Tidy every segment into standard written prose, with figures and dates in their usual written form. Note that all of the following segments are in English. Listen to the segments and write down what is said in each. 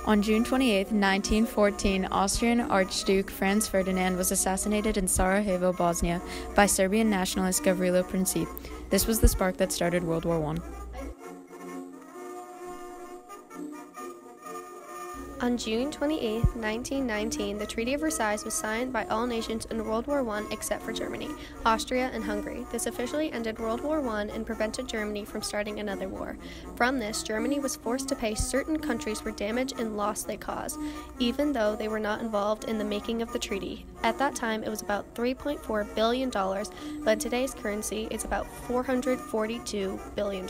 On June 28, 1914, Austrian Archduke Franz Ferdinand was assassinated in Sarajevo, Bosnia, by Serbian nationalist Gavrilo Princip. This was the spark that started World War I. On June 28, 1919, the Treaty of Versailles was signed by all nations in World War I except for Germany, Austria, and Hungary. This officially ended World War I and prevented Germany from starting another war. From this, Germany was forced to pay certain countries for damage and loss they caused, even though they were not involved in the making of the treaty. At that time, it was about $3.4 billion, but in today's currency, it's about $442 billion.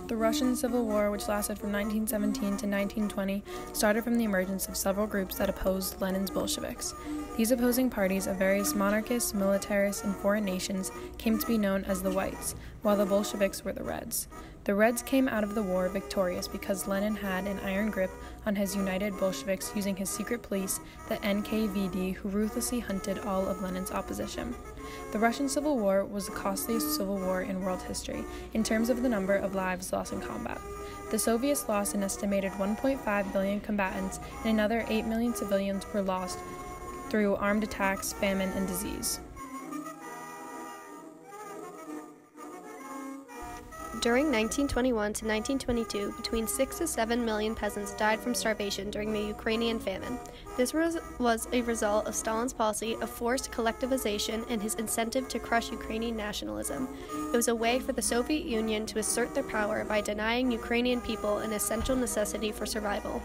The Russian Civil War, which lasted from 1917 to 1920, started from the emergence of several groups that opposed Lenin's Bolsheviks. These opposing parties of various monarchists, militarists, and foreign nations came to be known as the Whites, while the Bolsheviks were the Reds. The Reds came out of the war victorious because Lenin had an iron grip on his united Bolsheviks using his secret police, the NKVD, who ruthlessly hunted all of Lenin's opposition. The Russian Civil War was the costliest civil war in world history in terms of the number of lives lost in combat. The Soviets lost an estimated 1.5 billion combatants, and another 8 million civilians were lost through armed attacks, famine, and disease. During 1921 to 1922, between 6 to 7 million peasants died from starvation during the Ukrainian famine. This was a result of Stalin's policy of forced collectivization and his incentive to crush Ukrainian nationalism. It was a way for the Soviet Union to assert their power by denying Ukrainian people an essential necessity for survival.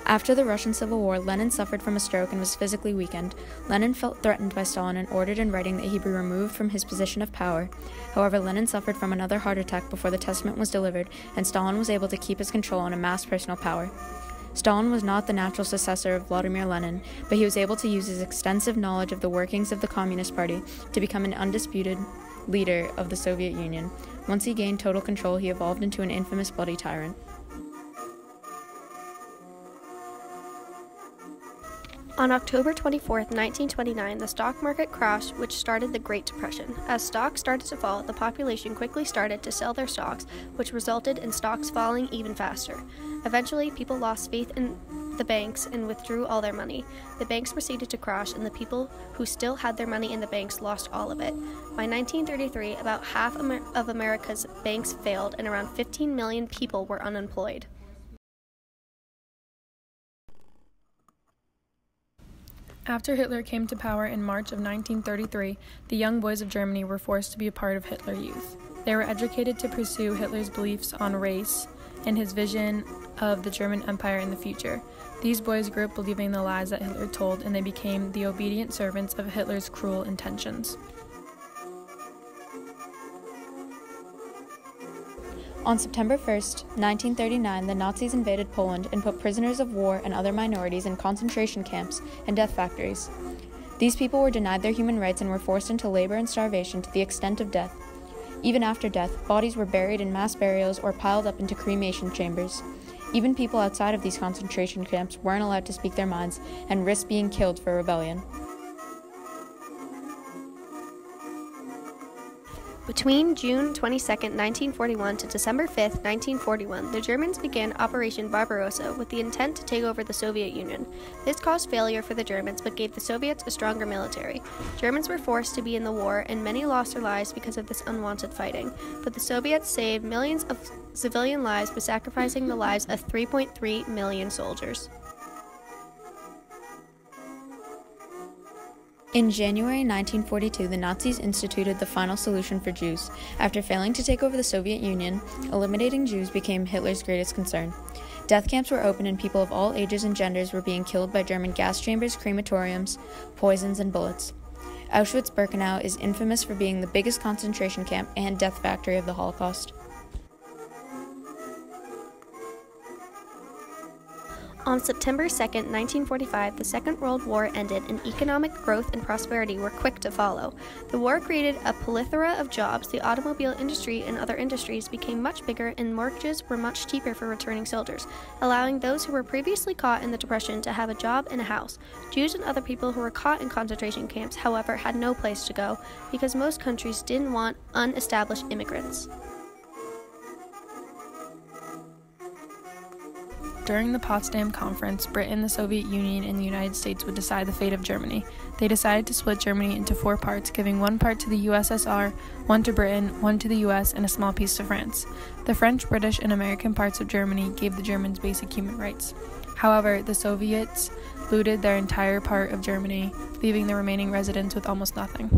After the Russian Civil War, Lenin suffered from a stroke and was physically weakened. Lenin felt threatened by Stalin and ordered in writing that he be removed from his position of power. However, Lenin suffered from another heart attack before the testament was delivered, and Stalin was able to keep his control and amass personal power. Stalin was not the natural successor of Vladimir Lenin, but he was able to use his extensive knowledge of the workings of the Communist Party to become an undisputed leader of the Soviet Union. Once he gained total control, he evolved into an infamous bloody tyrant. On October 24, 1929, the stock market crashed, which started the Great Depression. As stocks started to fall, the population quickly started to sell their stocks, which resulted in stocks falling even faster. Eventually, people lost faith in the banks and withdrew all their money. The banks proceeded to crash, and the people who still had their money in the banks lost all of it. By 1933, about half of America's banks failed, and around 15 million people were unemployed. After Hitler came to power in March of 1933, the young boys of Germany were forced to be a part of Hitler Youth. They were educated to pursue Hitler's beliefs on race and his vision of the German Empire in the future. These boys grew up believing the lies that Hitler told, and they became the obedient servants of Hitler's cruel intentions. On September 1, 1939, the Nazis invaded Poland and put prisoners of war and other minorities in concentration camps and death factories. These people were denied their human rights and were forced into labor and starvation to the extent of death. Even after death, bodies were buried in mass burials or piled up into cremation chambers. Even people outside of these concentration camps weren't allowed to speak their minds and risked being killed for rebellion. Between June 22, 1941 to December 5, 1941, the Germans began Operation Barbarossa with the intent to take over the Soviet Union. This caused failure for the Germans but gave the Soviets a stronger military. Germans were forced to be in the war, and many lost their lives because of this unwanted fighting. But the Soviets saved millions of civilian lives by sacrificing the lives of 3.3 million soldiers. In January 1942, the Nazis instituted the final solution for Jews. After failing to take over the Soviet Union, eliminating Jews became Hitler's greatest concern. Death camps were open and people of all ages and genders were being killed by German gas chambers, crematoriums, poisons, and bullets. Auschwitz-Birkenau is infamous for being the biggest concentration camp and death factory of the Holocaust. On September 2, 1945, the Second World War ended and economic growth and prosperity were quick to follow. The war created a plethora of jobs, the automobile industry and other industries became much bigger, and mortgages were much cheaper for returning soldiers, allowing those who were previously caught in the Depression to have a job and a house. Jews and other people who were caught in concentration camps, however, had no place to go, because most countries didn't want unestablished immigrants. During the Potsdam Conference, Britain, the Soviet Union, and the United States would decide the fate of Germany. They decided to split Germany into 4 parts, giving 1 part to the USSR, 1 to Britain, 1 to the US, and a small piece to France. The French, British, and American parts of Germany gave the Germans basic human rights. However, the Soviets looted their entire part of Germany, leaving the remaining residents with almost nothing.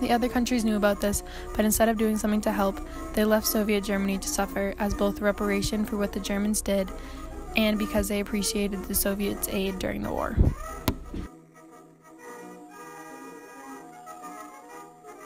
The other countries knew about this, but instead of doing something to help, they left Soviet Germany to suffer as both reparation for what the Germans did and because they appreciated the Soviets' aid during the war.